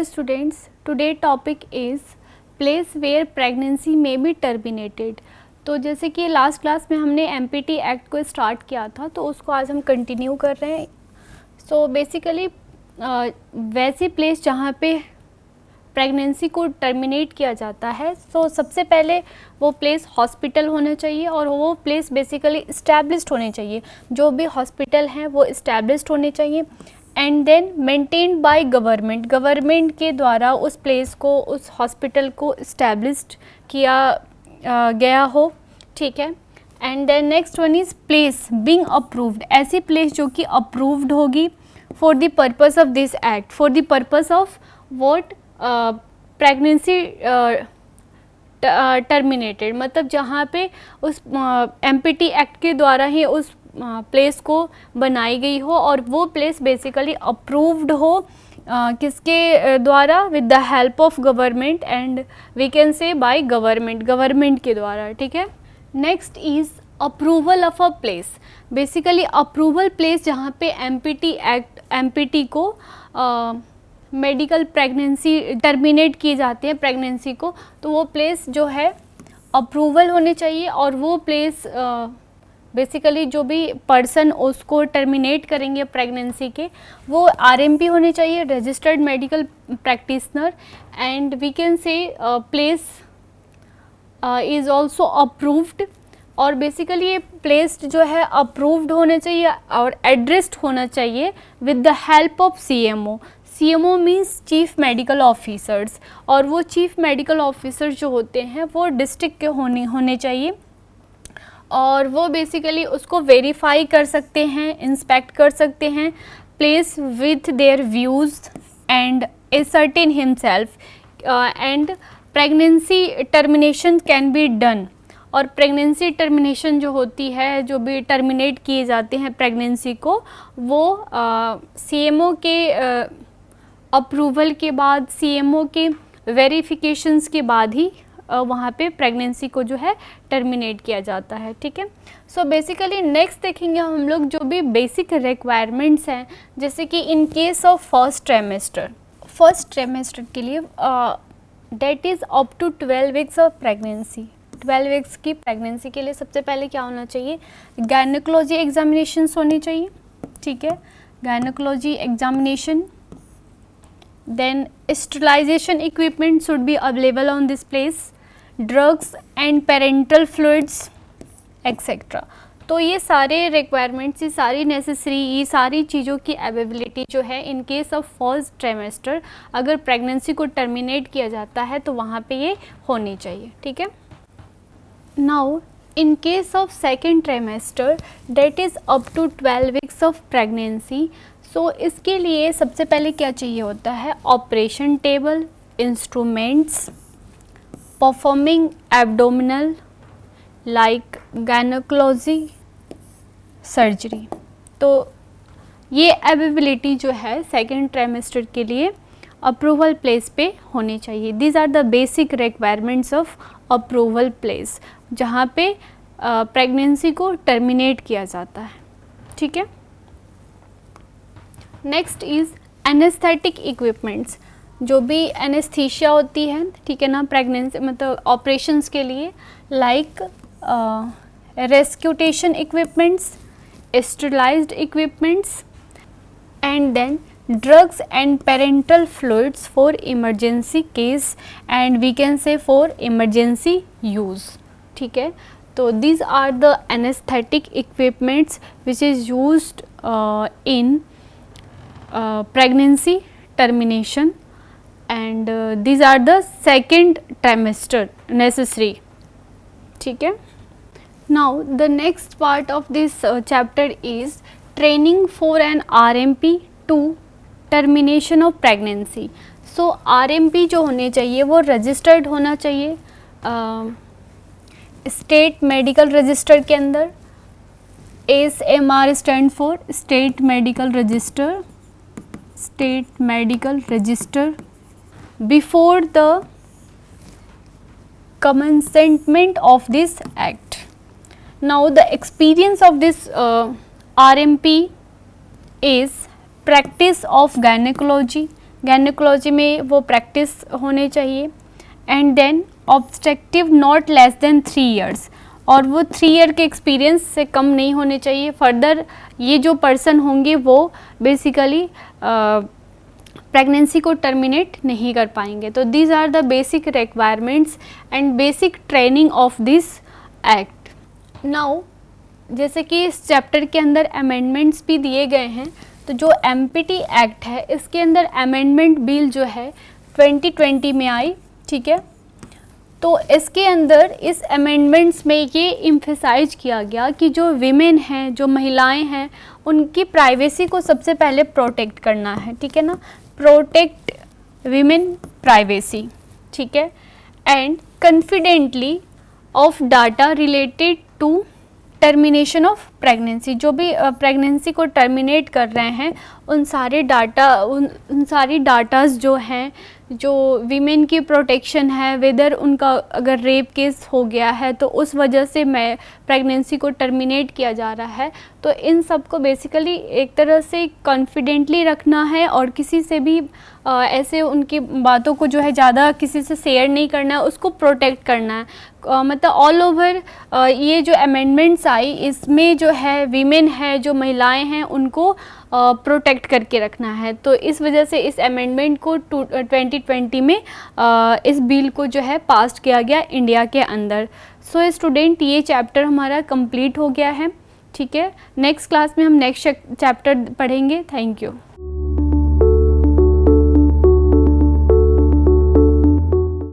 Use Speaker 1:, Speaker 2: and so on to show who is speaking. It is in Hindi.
Speaker 1: Hello students, today topic is place where pregnancy may be terminated। तो जैसे कि लास्ट क्लास में हमने MPT एक्ट को स्टार्ट किया था तो उसको आज हम कंटिन्यू कर रहे हैं। सो बेसिकली वैसी प्लेस जहाँ पे प्रेगनेंसी को टर्मिनेट किया जाता है, सो सबसे पहले वो प्लेस हॉस्पिटल होना चाहिए और वो प्लेस बेसिकली इस्टेब्लिश्ड होने चाहिए। जो भी हॉस्पिटल हैं वो इस्टेब्लिश्ड होने चाहिए and then maintained by government, government के द्वारा उस प्लेस को, उस हॉस्पिटल को इस्टेब्लिश्ड किया गया हो, ठीक है। And then next one is place being approved, ऐसी प्लेस जो कि अप्रूव्ड होगी for the purpose of this act, for the purpose of what, pregnancy terminated, मतलब जहाँ पे उस MPT एक्ट के द्वारा ही उस प्लेस को बनाई गई हो और वो प्लेस बेसिकली अप्रूव्ड हो किसके द्वारा, with the help of government and we can say by government, government के द्वारा, ठीक है। Next is approval of a place, basically approval place जहाँ पे MPT एक्ट, MPT को मेडिकल प्रेगनेंसी टर्मिनेट की जाती है प्रेगनेंसी को, तो वो प्लेस जो है अप्रूवल होने चाहिए और वो प्लेस बेसिकली जो भी पर्सन उसको टर्मिनेट करेंगे प्रेगनेंसी के, वो RMP होने चाहिए, registered medical practitioner, and we can say place is also approved. और बेसिकली ये प्लेस जो है अप्रूव्ड होने चाहिए और एड्रेस्ड होना चाहिए with the help of CMO। CMO means chief medical officers, और वो चीफ मेडिकल ऑफिसर जो होते हैं वो डिस्ट्रिक्ट के होने चाहिए और वो बेसिकली उसको वेरीफाई कर सकते हैं, इंस्पेक्ट कर सकते हैं place with their views and ascertain himself and pregnancy termination can be done. और प्रेगनेंसी टर्मिनेशन जो होती है, जो भी टर्मिनेट किए जाते हैं प्रेगनेंसी को, वो CMO के अप्रूवल के बाद, CMO के वेरिफिकेशंस के बाद ही वहाँ पे प्रेगनेंसी को जो है टर्मिनेट किया जाता है, ठीक है। सो बेसिकली नेक्स्ट देखेंगे हम लोग जो भी बेसिक रिक्वायरमेंट्स हैं, जैसे कि in case of first trimester के लिए date is up to 12 weeks of pregnancy. 12 weeks की प्रेगनेंसी के लिए सबसे पहले क्या होना चाहिए, गायनेकोलॉजी एग्जामिनेशंस होनी चाहिए, ठीक है, gynaecology examination. Then sterilization equipment should be available on this place, drugs and parental fluids etc. तो ये सारे रिक्वायरमेंट्स, ये सारी नेसेसरी, ये सारी चीज़ों की अवेलेबिलिटी जो है इन केस ऑफ फर्स्ट ट्राइमेस्टर, अगर प्रेगनेंसी को टर्मिनेट किया जाता है तो वहाँ पे ये होनी चाहिए, ठीक है। Now in case of second trimester date is up to 12 weeks of pregnancy. So इसके लिए सबसे पहले क्या चाहिए होता है, operation table, instruments, performing abdominal like gynaecology surgery. तो ये अवेलेबिलिटी जो है सेकेंड ट्राइमेस्टर के लिए अप्रूवल प्लेस पे होनी चाहिए। These are the basic requirements of approval place जहाँ पे प्रेगनेंसी को टर्मिनेट किया जाता है, ठीक है। नेक्स्ट इज़ एनेस्थेटिक इक्विपमेंट्स, जो भी एनेस्थीसिया होती है, ठीक है ना, प्रेगनेंसी मतलब ऑपरेशंस के लिए, like resuscitation equipments, sterilised equipments, and then drugs and parenteral fluids for emergency case and we can say for emergency use, ठीक है। तो these are the anaesthetic equipments which is used in pregnancy termination and these are the second trimester necessary, ठीक है। Now the next part of this chapter is training for an RMP to termination of pregnancy। So RMP जो होने चाहिए वो रजिस्टर्ड होना चाहिए स्टेट मेडिकल रजिस्टर के अंदर। SMR stand for state medical register, state medical register before the commencement of this act. Now the experience of this RMP is practice of gynecology, gynaecology में वो प्रैक्टिस होने चाहिए। And then obstructive not less than 3 years, और वो 3 ईयर के एक्सपीरियंस से कम नहीं होने चाहिए। फर्दर ये जो पर्सन होंगे वो बेसिकली प्रेगनेंसी को टर्मिनेट नहीं कर पाएंगे। तो these are the basic requirements and basic training of this act. Now जैसे कि इस चैप्टर के अंदर अमेंडमेंट्स भी दिए गए हैं, तो जो एमपीटी एक्ट है इसके अंदर अमेंडमेंट बिल जो है 2020 में आई, ठीक है। तो इसके अंदर इस अमेंडमेंट्स में ये एम्फसाइज किया गया कि जो वीमेन हैं, जो महिलाएं हैं, उनकी प्राइवेसी को सबसे पहले प्रोटेक्ट करना है, ठीक है ना। प्रोटेक्ट वीमेन प्राइवेसी, ठीक है, and confidently of data related to termination of pregnancy. जो भी प्रेगनेंसी को टर्मिनेट कर रहे हैं उन सारे डाटाज जो हैं, जो वीमेन की प्रोटेक्शन है, वेदर उनका अगर रेप केस हो गया है तो उस वजह से मैं प्रेगनेंसी को टर्मिनेट किया जा रहा है, तो इन सब को बेसिकली एक तरह से कॉन्फिडेंटली रखना है और किसी से भी ऐसे उनकी बातों को जो है ज़्यादा किसी से शेयर नहीं करना है, उसको प्रोटेक्ट करना है। मतलब ऑल ओवर ये जो अमेंडमेंट्स आई इसमें जो है वीमेन है, जो महिलाएं हैं, उनको प्रोटेक्ट करके रखना है। तो इस वजह से इस अमेंडमेंट को 2020 में इस बिल को जो है पास किया गया इंडिया के अंदर। सो स्टूडेंट, ये चैप्टर हमारा कंप्लीट हो गया है, ठीक है। नेक्स्ट क्लास में हम नेक्स्ट चैप्टर पढ़ेंगे। Thank you.